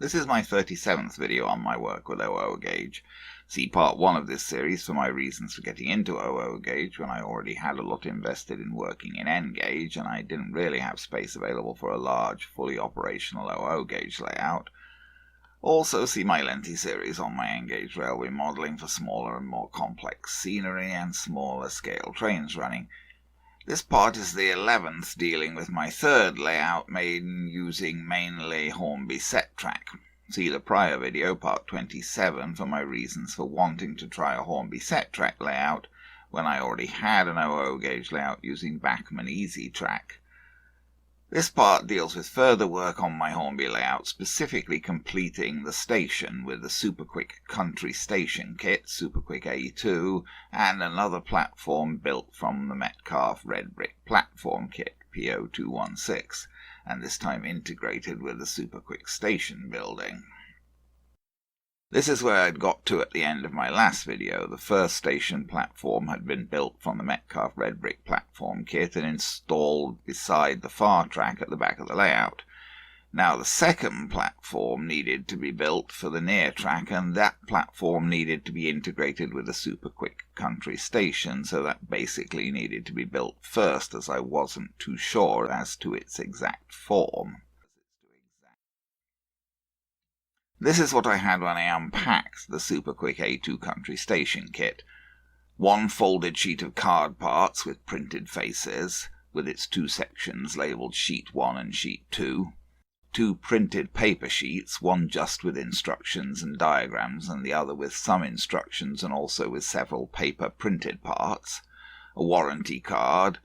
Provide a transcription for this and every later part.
This is my 37th video on my work with OO gauge. See part 1 of this series for my reasons for getting into OO gauge when I already had a lot invested in working in N gauge and I didn't really have space available for a large, fully operational OO gauge layout. Also see my lengthy series on my N gauge railway modelling for smaller and more complex scenery and smaller scale trains running. This part is the 11th, dealing with my third layout made using mainly Hornby set track. See the prior video, part 27, for my reasons for wanting to try a Hornby set track layout when I already had an OO gauge layout using Bachmann EZ Track. This part deals with further work on my Hornby layout, specifically completing the station with the Superquick Country Station kit, Superquick A2, and another platform built from the Metcalfe Red Brick Platform kit, P0216, and this time integrated with the Superquick Station building. This is where I'd got to at the end of my last video. The first station platform had been built from the Metcalfe Red Brick Platform kit and installed beside the far track at the back of the layout. Now the second platform needed to be built for the near track, and that platform needed to be integrated with the Superquick Country Station, so that basically needed to be built first, as I wasn't too sure as to its exact form. This is what I had when I unpacked the Superquick A2 Country Station kit. One folded sheet of card parts with printed faces, with its two sections labelled Sheet 1 and Sheet 2. Two printed paper sheets, one just with instructions and diagrams and the other with some instructions and also with several paper printed parts. A warranty card,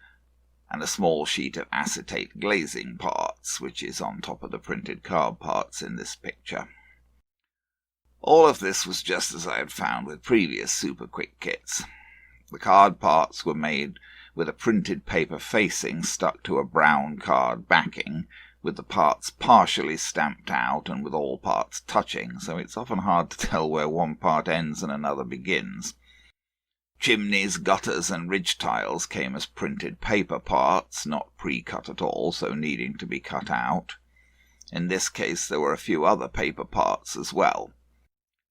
and a small sheet of acetate glazing parts, which is on top of the printed card parts in this picture. All of this was just as I had found with previous Superquick kits. The card parts were made with a printed paper facing stuck to a brown card backing, with the parts partially stamped out and with all parts touching, so it's often hard to tell where one part ends and another begins. Chimneys, gutters and ridge tiles came as printed paper parts, not pre-cut at all, so needing to be cut out. In this case there were a few other paper parts as well.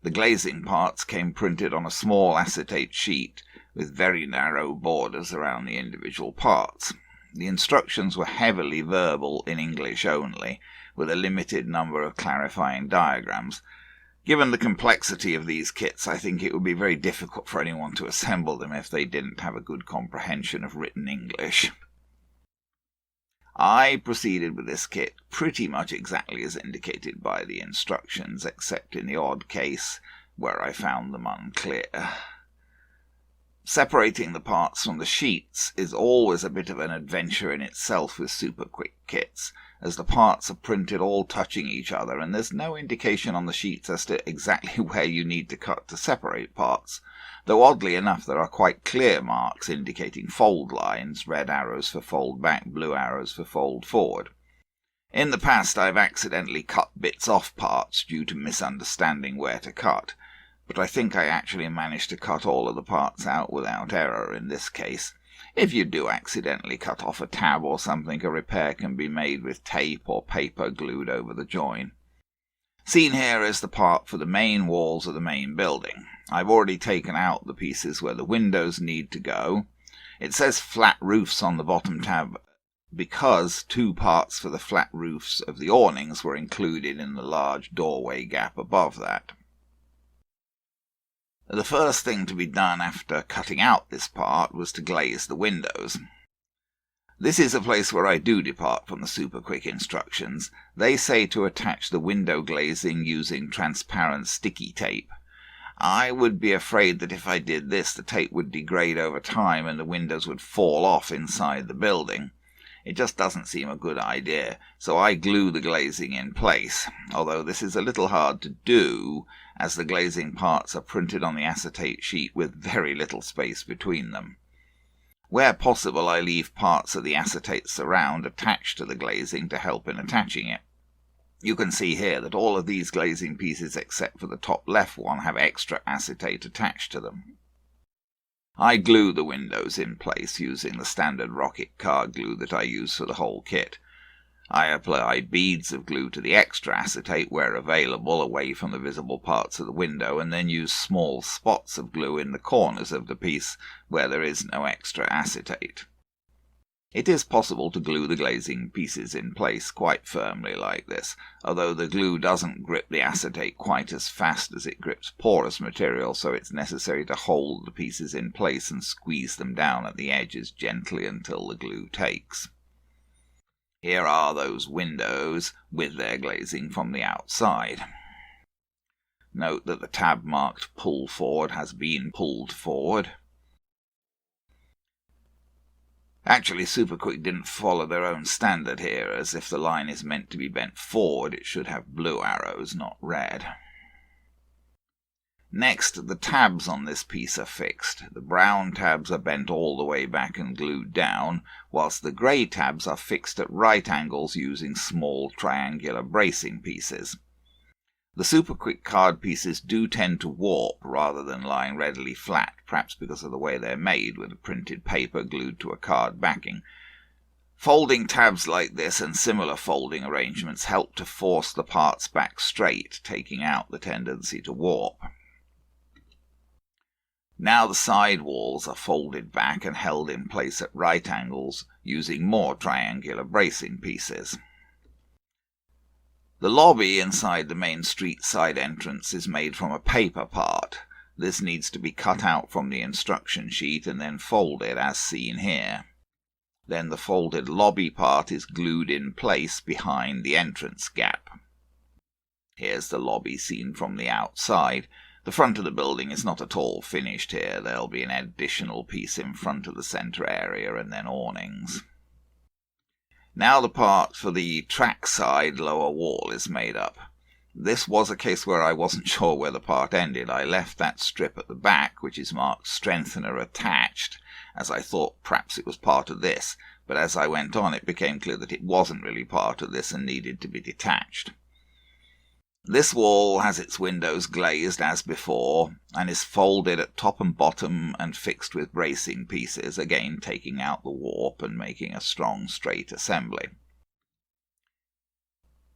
The glazing parts came printed on a small acetate sheet with very narrow borders around the individual parts. The instructions were heavily verbal in English only, with a limited number of clarifying diagrams. Given the complexity of these kits, I think it would be very difficult for anyone to assemble them if they didn't have a good comprehension of written English. I proceeded with this kit pretty much exactly as indicated by the instructions, except in the odd case where I found them unclear. Separating the parts from the sheets is always a bit of an adventure in itself with Superquick kits, as the parts are printed all touching each other and there's no indication on the sheets as to exactly where you need to cut to separate parts, though oddly enough there are quite clear marks indicating fold lines, red arrows for fold back, blue arrows for fold forward. In the past I've accidentally cut bits off parts due to misunderstanding where to cut, but I think I actually managed to cut all of the parts out without error in this case. If you do accidentally cut off a tab or something, a repair can be made with tape or paper glued over the join. Seen here is the part for the main walls of the main building. I've already taken out the pieces where the windows need to go. It says flat roofs on the bottom tab because two parts for the flat roofs of the awnings were included in the large doorway gap above that. The first thing to be done after cutting out this part was to glaze the windows. This is a place where I do depart from the Superquick instructions. They say to attach the window glazing using transparent sticky tape. I would be afraid that if I did this, the tape would degrade over time and the windows would fall off inside the building. It just doesn't seem a good idea, so I glue the glazing in place, although this is a little hard to do, as the glazing parts are printed on the acetate sheet with very little space between them. Where possible, I leave parts of the acetate surround attached to the glazing to help in attaching it. You can see here that all of these glazing pieces except for the top left one have extra acetate attached to them. I glue the windows in place using the standard rocket card glue that I use for the whole kit. I apply beads of glue to the extra acetate where available, away from the visible parts of the window, and then use small spots of glue in the corners of the piece where there is no extra acetate. It is possible to glue the glazing pieces in place quite firmly like this, although the glue doesn't grip the acetate quite as fast as it grips porous material, so it's necessary to hold the pieces in place and squeeze them down at the edges gently until the glue takes. Here are those windows with their glazing from the outside. Note that the tab marked "Pull Forward" has been pulled forward. Actually, Superquick didn't follow their own standard here, as if the line is meant to be bent forward, it should have blue arrows, not red. Next, the tabs on this piece are fixed. The brown tabs are bent all the way back and glued down, whilst the grey tabs are fixed at right angles using small triangular bracing pieces. The Superquick card pieces do tend to warp rather than lying readily flat, perhaps because of the way they're made, with a printed paper glued to a card backing. Folding tabs like this and similar folding arrangements help to force the parts back straight, taking out the tendency to warp. Now the side walls are folded back and held in place at right angles using more triangular bracing pieces. The lobby inside the main street side entrance is made from a paper part. This needs to be cut out from the instruction sheet and then folded as seen here. Then the folded lobby part is glued in place behind the entrance gap. Here's the lobby seen from the outside. The front of the building is not at all finished here. There'll be an additional piece in front of the centre area and then awnings. Now the part for the trackside lower wall is made up. This was a case where I wasn't sure where the part ended. I left that strip at the back, which is marked strengthener attached, as I thought perhaps it was part of this, but as I went on it became clear that it wasn't really part of this and needed to be detached. This wall has its windows glazed as before, and is folded at top and bottom and fixed with bracing pieces, again taking out the warp and making a strong straight assembly.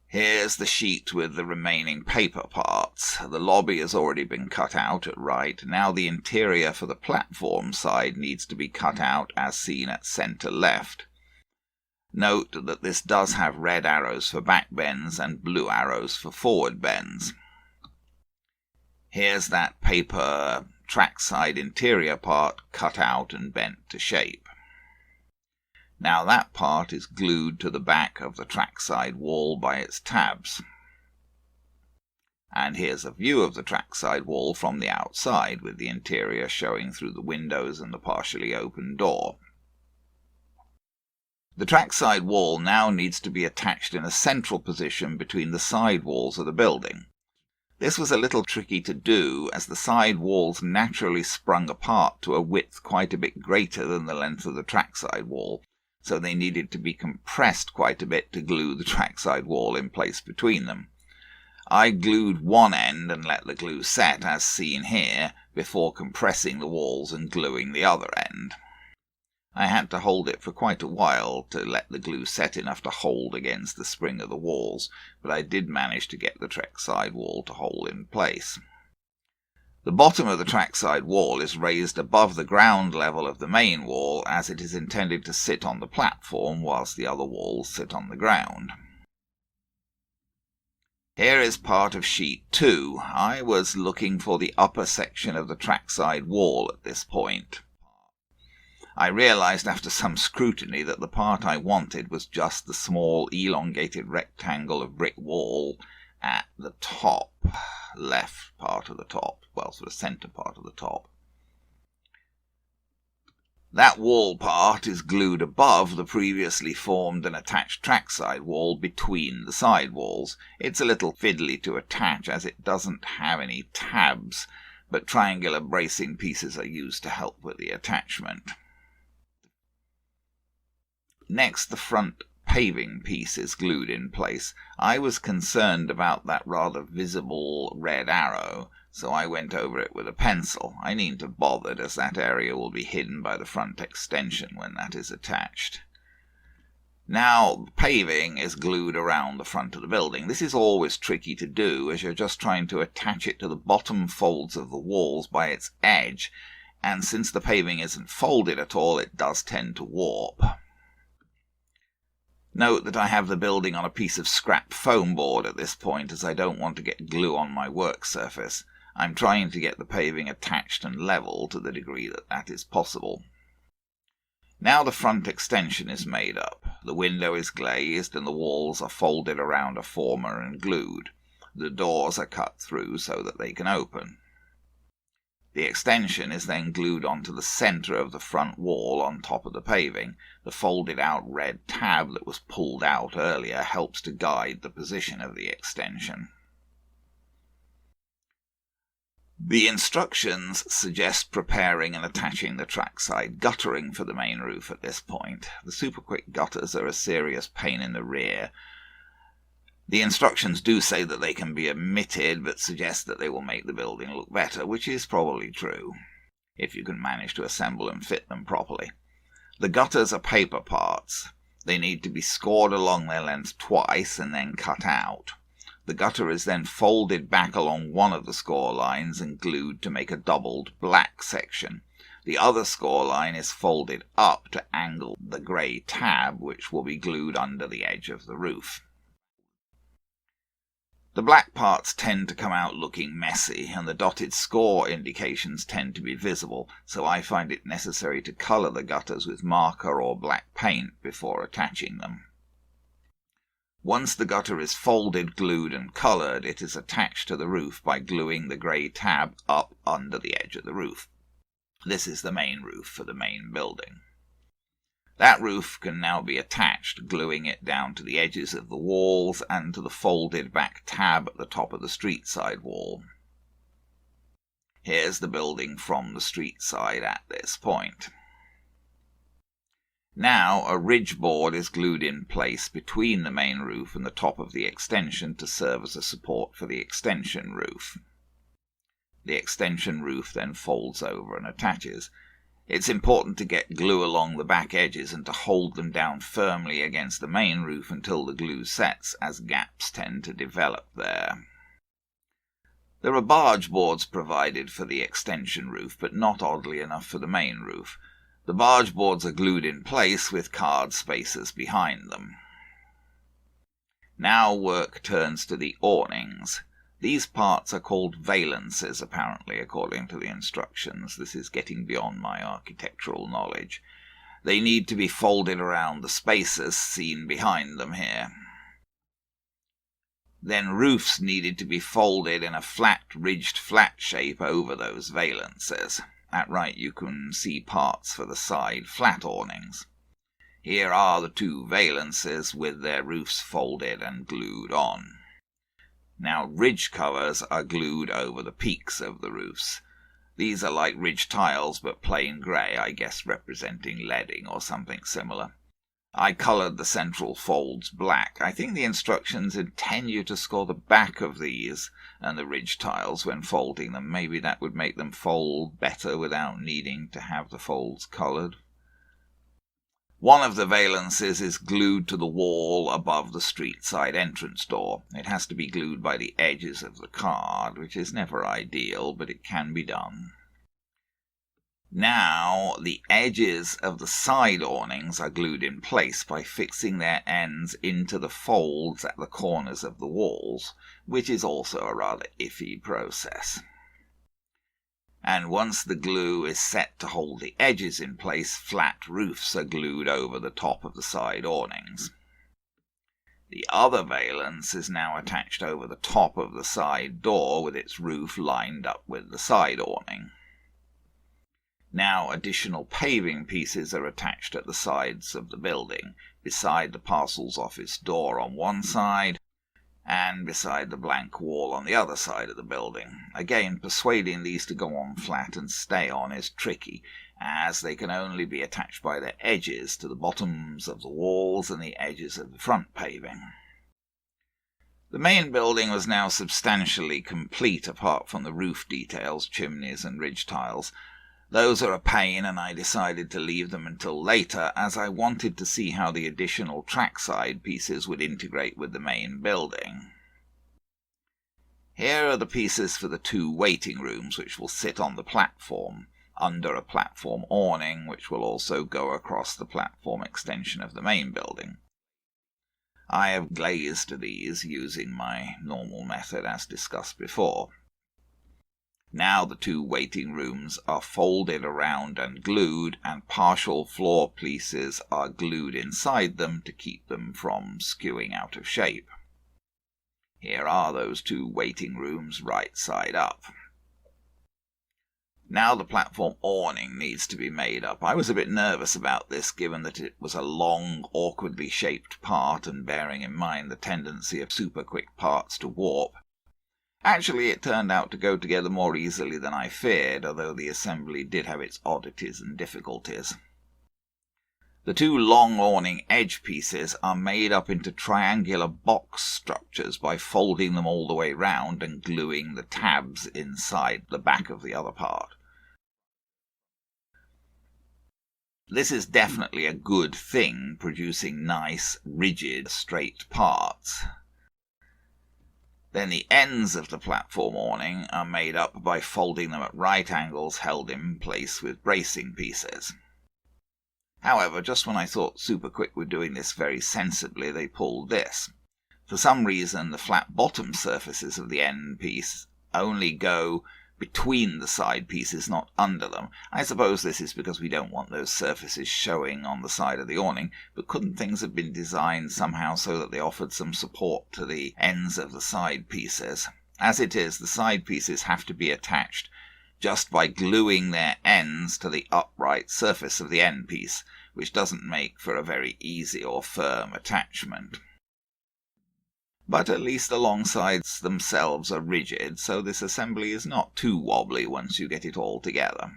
Here's the sheet with the remaining paper parts. The lobby has already been cut out at right. Now the interior for the platform side needs to be cut out as seen at centre left. Note that this does have red arrows for back bends and blue arrows for forward bends. Here's that paper trackside interior part cut out and bent to shape. Now that part is glued to the back of the trackside wall by its tabs. And here's a view of the trackside wall from the outside, with the interior showing through the windows and the partially open door. The trackside wall now needs to be attached in a central position between the side walls of the building. This was a little tricky to do, as the side walls naturally sprung apart to a width quite a bit greater than the length of the trackside wall, so they needed to be compressed quite a bit to glue the trackside wall in place between them. I glued one end and let the glue set, as seen here, before compressing the walls and gluing the other end. I had to hold it for quite a while to let the glue set enough to hold against the spring of the walls, but I did manage to get the trackside wall to hold in place. The bottom of the trackside wall is raised above the ground level of the main wall, as it is intended to sit on the platform whilst the other walls sit on the ground. Here is part of sheet 2. I was looking for the upper section of the trackside wall at this point. I realized after some scrutiny that the part I wanted was just the small elongated rectangle of brick wall at the top, left part of the top, well, sort of centre part of the top. That wall part is glued above the previously formed and attached trackside wall between the side walls. It's a little fiddly to attach as it doesn't have any tabs, but triangular bracing pieces are used to help with the attachment. Next, the front paving piece is glued in place. I was concerned about that rather visible red arrow, so I went over it with a pencil. I needn't have bothered, as that area will be hidden by the front extension when that is attached. Now, paving is glued around the front of the building. This is always tricky to do, as you're just trying to attach it to the bottom folds of the walls by its edge, and since the paving isn't folded at all, it does tend to warp. Note that I have the building on a piece of scrap foam board at this point, as I don't want to get glue on my work surface. I'm trying to get the paving attached and level to the degree that that is possible. Now the front extension is made up. The window is glazed and the walls are folded around a former and glued. The doors are cut through so that they can open. The extension is then glued onto the centre of the front wall on top of the paving. The folded out red tab that was pulled out earlier helps to guide the position of the extension. The instructions suggest preparing and attaching the trackside guttering for the main roof at this point. The Superquick gutters are a serious pain in the rear. The instructions do say that they can be omitted, but suggest that they will make the building look better, which is probably true, if you can manage to assemble and fit them properly. The gutters are paper parts. They need to be scored along their length twice and then cut out. The gutter is then folded back along one of the score lines and glued to make a doubled black section. The other score line is folded up to angle the grey tab, which will be glued under the edge of the roof. The black parts tend to come out looking messy, and the dotted score indications tend to be visible, so I find it necessary to colour the gutters with marker or black paint before attaching them. Once the gutter is folded, glued and coloured, it is attached to the roof by gluing the grey tab up under the edge of the roof. This is the main roof for the main building. That roof can now be attached, gluing it down to the edges of the walls and to the folded back tab at the top of the street side wall. Here's the building from the street side at this point. Now a ridge board is glued in place between the main roof and the top of the extension to serve as a support for the extension roof. The extension roof then folds over and attaches. It's important to get glue along the back edges and to hold them down firmly against the main roof until the glue sets, as gaps tend to develop there. There are barge boards provided for the extension roof, but not oddly enough for the main roof. The barge boards are glued in place with card spacers behind them. Now work turns to the awnings. These parts are called valances, apparently, according to the instructions. This is getting beyond my architectural knowledge. They need to be folded around the spacers seen behind them here. Then roofs needed to be folded in a flat, ridged flat shape over those valances. At right you can see parts for the side flat awnings. Here are the two valances with their roofs folded and glued on. Now ridge covers are glued over the peaks of the roofs. These are like ridge tiles but plain grey, I guess representing leading or something similar. I coloured the central folds black. I think the instructions intend you to score the back of these and the ridge tiles when folding them. Maybe that would make them fold better without needing to have the folds coloured. One of the valances is glued to the wall above the street side entrance door. It has to be glued by the edges of the card, which is never ideal, but it can be done. Now the edges of the side awnings are glued in place by fixing their ends into the folds at the corners of the walls, which is also a rather iffy process. And once the glue is set to hold the edges in place, flat roofs are glued over the top of the side awnings. The other valance is now attached over the top of the side door with its roof lined up with the side awning. Now additional paving pieces are attached at the sides of the building, beside the parcels office door on one side, and beside the blank wall on the other side of the building. Again, persuading these to go on flat and stay on is tricky, as they can only be attached by their edges to the bottoms of the walls and the edges of the front paving. The main building was now substantially complete apart from the roof details, chimneys and ridge tiles. Those are a pain, and I decided to leave them until later, as I wanted to see how the additional trackside pieces would integrate with the main building. Here are the pieces for the 2 waiting rooms, which will sit on the platform, under a platform awning, which will also go across the platform extension of the main building. I have glazed these using my normal method as discussed before. Now the 2 waiting rooms are folded around and glued, and partial floor pieces are glued inside them to keep them from skewing out of shape. Here are those 2 waiting rooms right side up. Now the platform awning needs to be made up. I was a bit nervous about this, given that it was a long, awkwardly shaped part, and bearing in mind the tendency of Superquick parts to warp. Actually, it turned out to go together more easily than I feared, although the assembly did have its oddities and difficulties. The 2 long awning edge pieces are made up into triangular box structures by folding them all the way round and gluing the tabs inside the back of the other part. This is definitely a good thing, producing nice, rigid, straight parts. Then the ends of the platform awning are made up by folding them at right angles, held in place with bracing pieces. However, just when I thought Superquick were doing this very sensibly, they pulled this. For some reason, the flat bottom surfaces of the end piece only go between the side pieces, not under them. I suppose this is because we don't want those surfaces showing on the side of the awning, but couldn't things have been designed somehow so that they offered some support to the ends of the side pieces? As it is, the side pieces have to be attached just by gluing their ends to the upright surface of the end piece, which doesn't make for a very easy or firm attachment. But at least the long sides themselves are rigid, so this assembly is not too wobbly once you get it all together.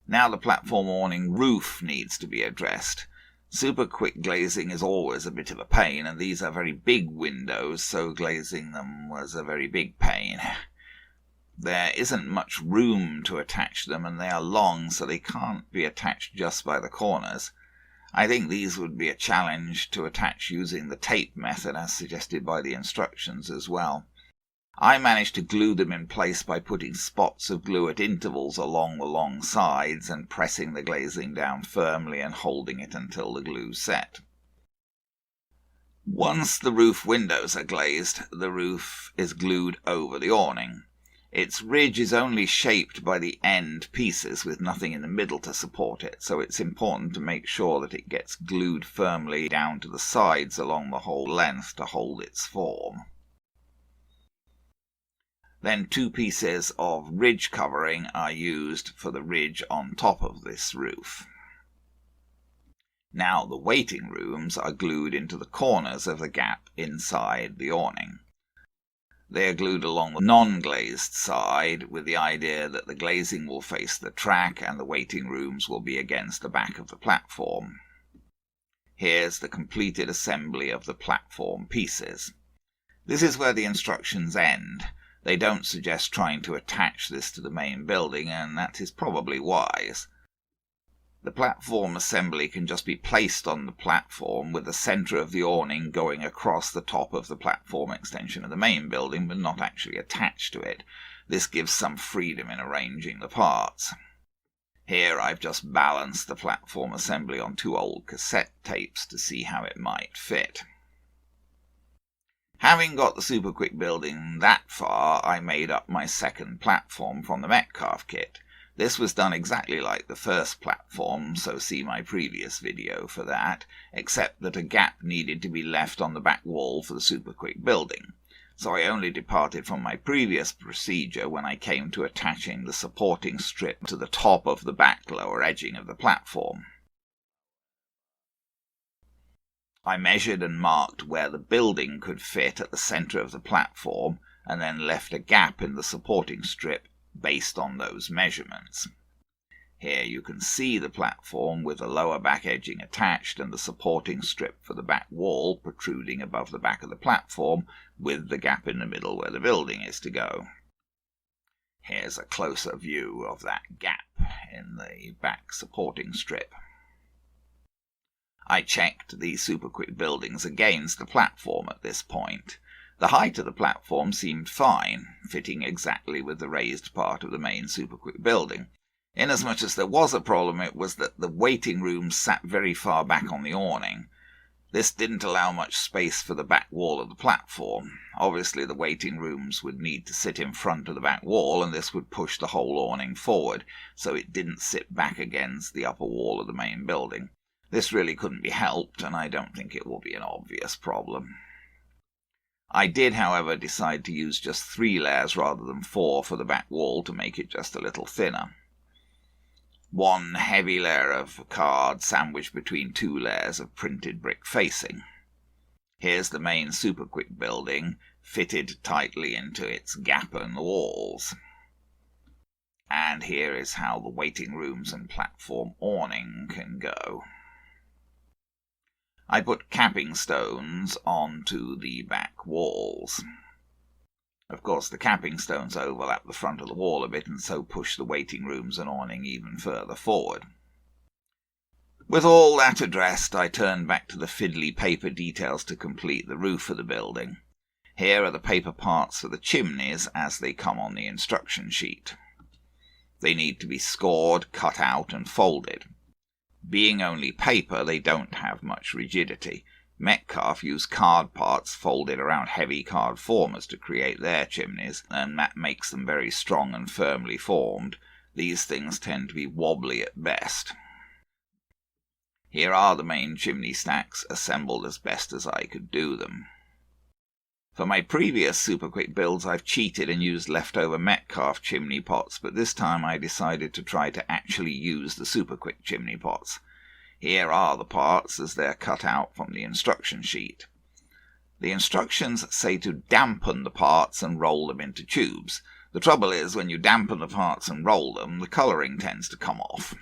Now the platform awning roof needs to be addressed. Superquick glazing is always a bit of a pain, and these are very big windows, so glazing them was a very big pain. There isn't much room to attach them, and they are long, so they can't be attached just by the corners. I think these would be a challenge to attach using the tape method as suggested by the instructions as well. I managed to glue them in place by putting spots of glue at intervals along the long sides and pressing the glazing down firmly and holding it until the glue set. Once the roof windows are glazed, the roof is glued over the awning. Its ridge is only shaped by the end pieces with nothing in the middle to support it, so it's important to make sure that it gets glued firmly down to the sides along the whole length to hold its form. Then 2 pieces of ridge covering are used for the ridge on top of this roof. Now the waiting rooms are glued into the corners of the gap inside the awning. They are glued along the non-glazed side with the idea that the glazing will face the track and the waiting rooms will be against the back of the platform. Here's the completed assembly of the platform pieces. This is where the instructions end. They don't suggest trying to attach this to the main building, and that is probably wise. The platform assembly can just be placed on the platform with the centre of the awning going across the top of the platform extension of the main building, but not actually attached to it. This gives some freedom in arranging the parts. Here I've just balanced the platform assembly on 2 old cassette tapes to see how it might fit. Having got the Superquick building that far, I made up my second platform from the Metcalfe kit. This was done exactly like the first platform, so see my previous video for that, except that a gap needed to be left on the back wall for the Superquick building. So I only departed from my previous procedure when I came to attaching the supporting strip to the top of the back lower edging of the platform. I measured and marked where the building could fit at the centre of the platform, and then left a gap in the supporting strip based on those measurements. Here you can see the platform with the lower back edging attached and the supporting strip for the back wall protruding above the back of the platform with the gap in the middle where the building is to go. Here's a closer view of that gap in the back supporting strip. I checked the Superquick buildings against the platform at this point. The height of the platform seemed fine, fitting exactly with the raised part of the main Superquick building. Inasmuch as there was a problem, it was that the waiting rooms sat very far back on the awning. This didn't allow much space for the back wall of the platform. Obviously, the waiting rooms would need to sit in front of the back wall, and this would push the whole awning forward, so it didn't sit back against the upper wall of the main building. This really couldn't be helped, and I don't think it will be an obvious problem. I did, however, decide to use just 3 layers rather than 4 for the back wall to make it just a little thinner. 1 heavy layer of card sandwiched between 2 layers of printed brick facing. Here's the main Superquick building, fitted tightly into its gap in the walls. And here is how the waiting rooms and platform awning can go. I put capping stones onto the back walls. Of course, the capping stones overlap the front of the wall a bit and so push the waiting rooms and awning even further forward. With all that addressed, I turned back to the fiddly paper details to complete the roof of the building. Here are the paper parts for the chimneys as they come on the instruction sheet. They need to be scored, cut out and folded. Being only paper, they don't have much rigidity. Metcalfe used card parts folded around heavy card formers to create their chimneys, and that makes them very strong and firmly formed. These things tend to be wobbly at best. Here are the main chimney stacks, assembled as best as I could do them. For my previous Superquick builds, I've cheated and used leftover Metcalfe chimney pots, but this time I decided to try to actually use the Superquick chimney pots. Here are the parts as they're cut out from the instruction sheet. The instructions say to dampen the parts and roll them into tubes. The trouble is, when you dampen the parts and roll them, the colouring tends to come off.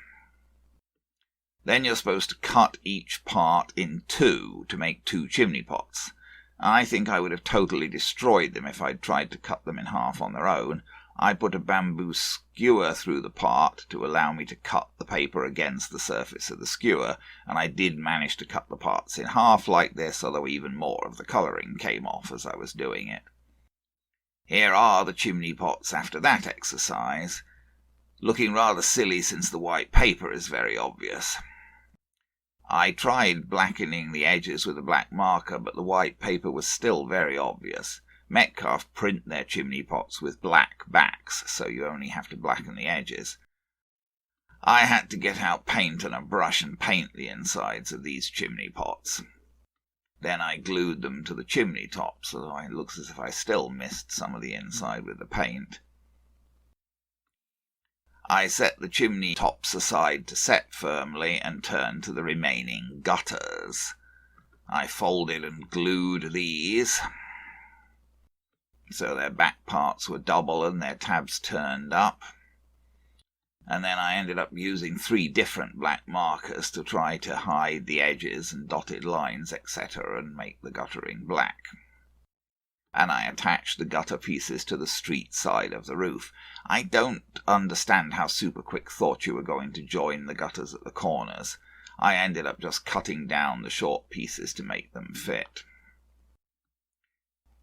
Then you're supposed to cut each part in 2 to make 2 chimney pots. I think I would have totally destroyed them if I'd tried to cut them in half on their own. I put a bamboo skewer through the part to allow me to cut the paper against the surface of the skewer, and I did manage to cut the parts in half like this, although even more of the colouring came off as I was doing it. Here are the chimney pots after that exercise, looking rather silly since the white paper is very obvious. I tried blackening the edges with a black marker, but the white paper was still very obvious. Metcalfe print their chimney pots with black backs, so you only have to blacken the edges. I had to get out paint and a brush and paint the insides of these chimney pots. Then I glued them to the chimney tops, although it looks as if I still missed some of the inside with the paint. I set the chimney tops aside to set firmly and turned to the remaining gutters. I folded and glued these, so their back parts were double and their tabs turned up. And then I ended up using 3 different black markers to try to hide the edges and dotted lines, etc., and make the guttering black. And I attached the gutter pieces to the street side of the roof. I don't understand how Superquick thought you were going to join the gutters at the corners. I ended up just cutting down the short pieces to make them fit.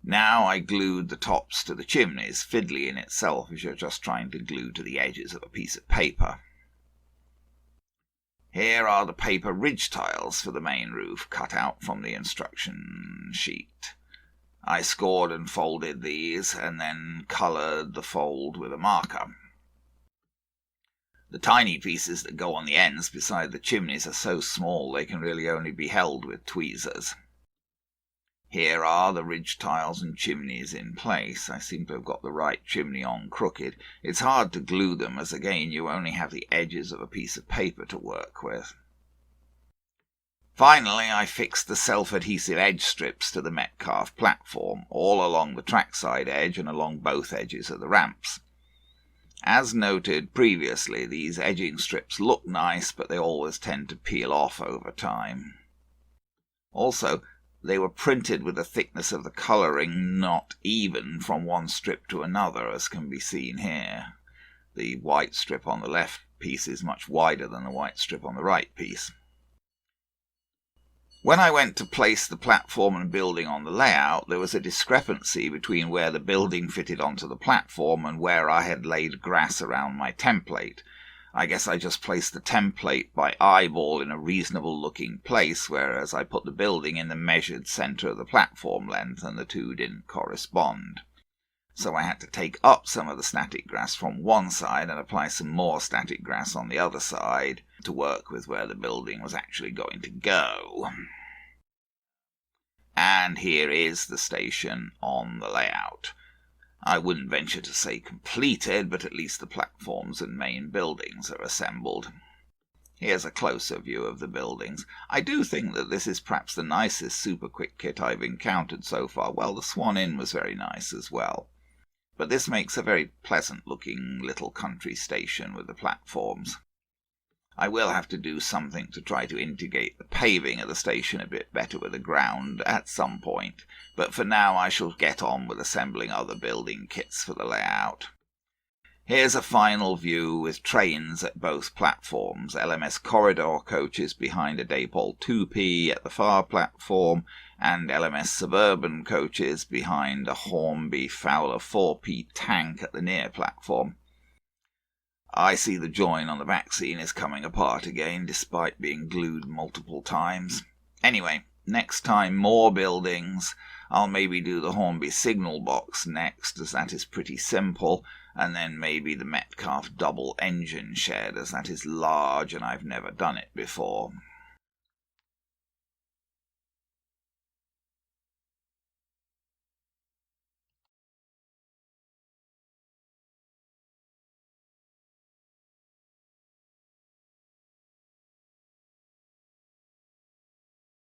Now I glued the tops to the chimneys, fiddly in itself as you're just trying to glue to the edges of a piece of paper. Here are the paper ridge tiles for the main roof, cut out from the instruction sheet. I scored and folded these, and then coloured the fold with a marker. The tiny pieces that go on the ends beside the chimneys are so small they can really only be held with tweezers. Here are the ridge tiles and chimneys in place. I seem to have got the right chimney on crooked. It's hard to glue them, as again you only have the edges of a piece of paper to work with. Finally, I fixed the self-adhesive edge strips to the Metcalfe platform, all along the trackside edge and along both edges of the ramps. As noted previously, these edging strips look nice, but they always tend to peel off over time. Also, they were printed with the thickness of the colouring not even from one strip to another, as can be seen here. The white strip on the left piece is much wider than the white strip on the right piece. When I went to place the platform and building on the layout, there was a discrepancy between where the building fitted onto the platform and where I had laid grass around my template. I guess I just placed the template by eyeball in a reasonable looking place, whereas I put the building in the measured centre of the platform length, and the two didn't correspond. So I had to take up some of the static grass from one side and apply some more static grass on the other side to work with where the building was actually going to go. And here is the station on the layout. I wouldn't venture to say completed, but at least the platforms and main buildings are assembled. Here's a closer view of the buildings. I do think that this is perhaps the nicest Superquick kit I've encountered so far. Well, the Swan Inn was very nice as well. But this makes a very pleasant-looking little country station with the platforms. I will have to do something to try to integrate the paving of the station a bit better with the ground at some point, but for now I shall get on with assembling other building kits for the layout. Here's a final view with trains at both platforms, LMS corridor coaches behind a Daypole 2P at the far platform, and LMS suburban coaches behind a Hornby Fowler 4P tank at the near platform. I see the join on the back scene is coming apart again, despite being glued multiple times. Anyway, next time more buildings. I'll maybe do the Hornby signal box next, as that is pretty simple, and then maybe the Metcalfe double engine shed, as that is large and I've never done it before.